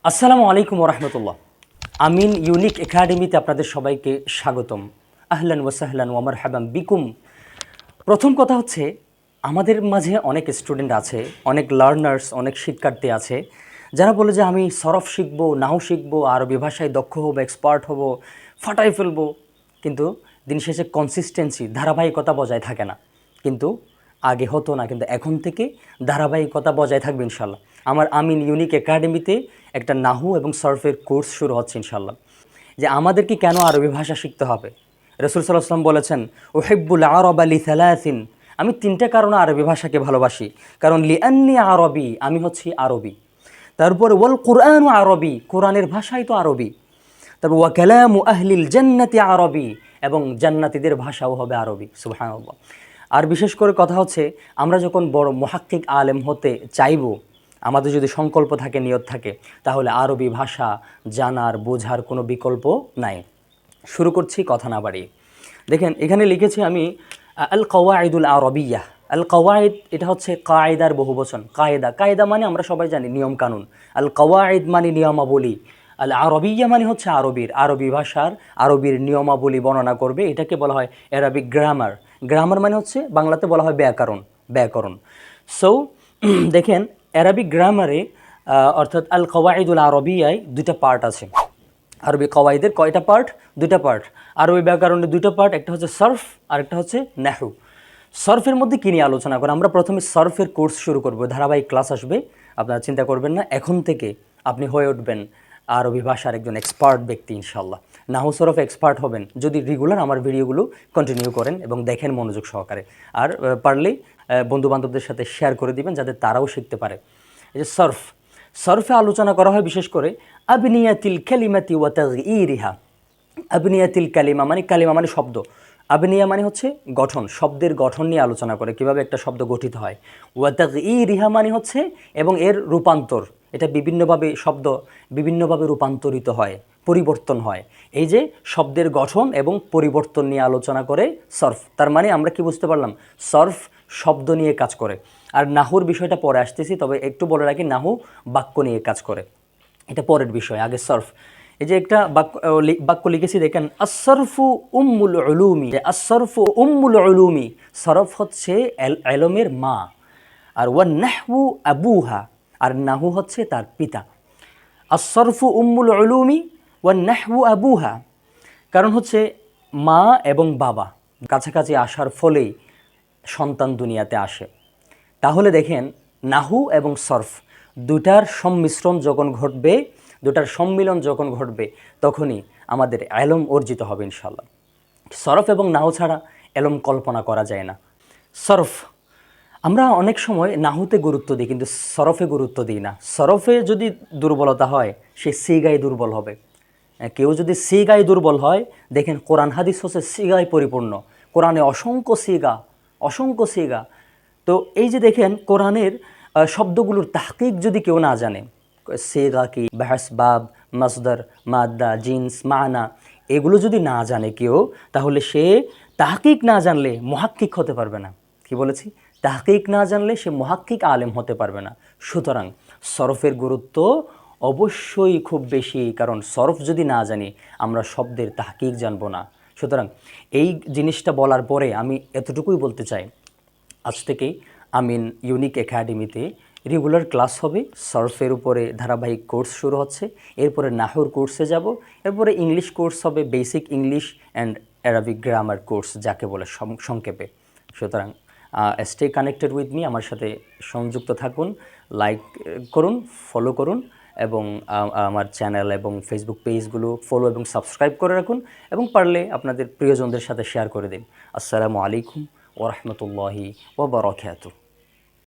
আসসালামু আলাইকুম ওরহমতুল্লাহ। আমিন ইউনিক একাডেমিতে আপনাদের সবাইকে স্বাগতম। আহলান ওয়াসাহলান ওয়া মারহাবান বিকুম। প্রথম কথা হচ্ছে, আমাদের মাঝে অনেক স্টুডেন্ট আছে, অনেক লার্নার্স, অনেক শিক্ষার্থী আছে যারা বলে যে আমি সরফ শিখবো, নাহু শিখবো, আরবি ভাষায় দক্ষ হবো, এক্সপার্ট হব, ফাটাই ফেলবো, কিন্তু দিন শেষে কনসিস্টেন্সি, ধারাবাহিকতা বজায় থাকে না। কিন্তু আগে হতো না, কিন্তু এখন থেকে ধারাবাহিকতা বজায় থাকবে ইনশাল্লাহ। আমার আমিন ইউনিক একাডেমিতে একটা নাহু এবং সরফের কোর্স শুরু হচ্ছে ইনশাল্লাহ। যে আমাদেরকে কেন আরবি ভাষা শিখতে হবে, রাসূল সাল্লাল্লাহু আলাইহি ওয়াসাল্লাম বলেছেন, উহিব্বুল আরবা লিসালাসিন, আমি তিনটা কারণে আরবি ভাষাকে ভালোবাসি। কারণ লিআন্নি আরবি, আমি হচ্ছি আরবি। তারপর ওয়াল কুরআনু আরবি, কোরআনের ভাষাই তো আরবি। তারপর ওয়া কালামু আহলিল জান্নাতি আরবি, এবং জান্নাতীদের ভাষাও হবে আরবি। সুবহানাল্লাহ। আর বিশেষ করে কথা হচ্ছে, আমরা যখন বড় মুহাক্কিক আলেম হতে চাইব, আমাদের যদি সংকল্প থাকে, নিয়ত থাকে, তাহলে আরবি ভাষা জানার, বোঝার কোনো বিকল্প নাই। শুরু করছি কথা না বাড়িয়ে। দেখেন এখানে লিখেছি আমি আল কওয়াইদুল আরবিয়া। আল কওয়াইদ, এটা হচ্ছে কায়দার বহুবচন। কায়দা, কায়দা মানে আমরা সবাই জানি নিয়ম কানুন। আল কওয়াইদ মানে নিয়মাবলী। আল আরবিয়া মানে হচ্ছে আরবি ভাষার আরবির নিয়মাবলী বর্ণনা করবে। এটাকে বলা হয় অ্যারাবিক গ্রামার। গ্রামার মানে হচ্ছে বাংলাতে বলা হয় ব্যাকরণ। সো দেখেন অ্যারাবিক গ্রামারে অর্থাৎ আল কওয়াইদুল আরবিয়ায় দুইটা পার্ট আছে। আরবি কওয়াইদের কয়টা পার্ট? দুইটা পার্ট। আরবি ব্যাকরণের দুইটা পার্ট, একটা হচ্ছে সরফ আর একটা হচ্ছে নাহু। সরফের মধ্যে কী নিয়ে আলোচনা করেন? আমরা প্রথমে সরফের কোর্স শুরু করব, ধারাবাহিক ক্লাস আসবে। আপনারা চিন্তা করবেন না, এখন থেকে আপনি হয়ে উঠবেন আরবি ভাষার একজন এক্সপার্ট ব্যক্তি ইনশাল্লাহ। নাহু সরফ এক্সপার্ট হবেন যদি রেগুলার আমার ভিডিওগুলো কন্টিনিউ করেন এবং দেখেন মনোযোগ সহকারে। আর পারলেই বন্ধুবান্ধবদের সাথে শেয়ার করে দিবেন যাতে তারাও শিখতে পারে। এই যে সরফে আলোচনা করা হয় বিশেষ করে আবনিয়াতিল কালিমাতি ওয়া তাগয়িরিহা। আবনিয়াতিল কালিমা মানে শব্দ। আবনিয়া মানে হচ্ছে গঠন, শব্দের গঠন নিয়ে আলোচনা করে, কিভাবে একটা শব্দ গঠিত হয়। ওয়া তাগয়িরিহা মানে হচ্ছে এবং এর রূপান্তর। এটা বিভিন্নভাবে রূপান্তরিত হয়, পরিবর্তন হয়। এই যে শব্দের গঠন এবং পরিবর্তন নিয়ে আলোচনা করে সরফ। তার মানে আমরা কি বুঝতে পারলাম? সরফ শব্দ নিয়ে কাজ করে। আর নাহুর বিষয়টা পরে আসতেছি, তবে একটু বলে রাখি, নাহু বাক্য নিয়ে কাজ করে, এটা পরের বিষয়, আগে সরফ। এই যে একটা বাক্য লিখেছি দেখেন, আসরফু উম্মুল উলুমি। আসরফু উম্মুল উলুমি, সরফ হচ্ছে এলমের মা। আর ওয়ান নাহু আবুহা, আর নাহু হচ্ছে তার পিতা। আসরফু উম্মুল উলুমি ওয়ান নাহু আবুহা, কারণ হচ্ছে মা এবং বাবা কাছাকাছি আসার ফলেই সন্তান দুনিয়াতে আসে। তাহলে দেখেন নাহু এবং সরফ দুটার সম্মিশ্রণ যখন ঘটবে, দুটার সম্মিলন যখন ঘটবে, তখনই আমাদের এলম অর্জিত হবে ইনশাল্লাহ। সরফ এবং নাহু ছাড়া এলম কল্পনা করা যায় না। সরফ, আমরা অনেক সময় নাহুতে গুরুত্ব দিই কিন্তু সরফে গুরুত্ব দিই না। সরফে যদি দুর্বলতা হয়, সে সিগায় দুর্বল হবে। কেউ যদি সিগায় দুর্বল হয়, দেখেন কোরআন হাদিস হচ্ছে সিগায় পরিপূর্ণ। কোরআনে অসংখ্য সিগা। তো এই যে দেখেন কোরআনের শব্দগুলোর তাহকিক যদি কেউ না জানে, সিগা কি, বাহস, বাব, মাসদার, মাদ্দা, জিন্স, মানা, এগুলো যদি না জানে কেউ, তাহলে সে তাহকিক না জানলে মুহাক্কিক হতে পারবে না। কি বলেছি? তাহকিক না জানলে সে মুহাক্কিক আলেম হতে পারবে না। সুতরাং সরফের গুরুত্ব অবশ্যই খুব বেশি, কারণ সরফ যদি না জানি আমরা শব্দের তাহকিক জানবো না। সুতরাং এই জিনিসটা বলার পরে আমি এতটুকুই বলতে চাই, আজ থেকেই আমিন ইউনিক একাডেমিতে রেগুলার ক্লাস হবে। সরফের উপরে ধারাবাহিক কোর্স শুরু হচ্ছে, এরপরে নাহুর কোর্সে যাব, এরপরে ইংলিশ কোর্স হবে, basic English and Arabic grammar course যাকে বলে সংক্ষেপে। সুতরাং স্টে কানেক্টেড উইথ মি, আমার সাথে সংযুক্ত থাকুন, লাইক করুন, ফলো করুন, এবং আমার চ্যানেল এবং ফেসবুক পেজগুলো ফলো এবং সাবস্ক্রাইব করে রাখুন, এবং পারলে আপনাদের প্রিয়জনদের সাথে শেয়ার করে দিন। আসসালামু আলাইকুম ওয়া রাহমাতুল্লাহি ওয়া বারাকাতুহু।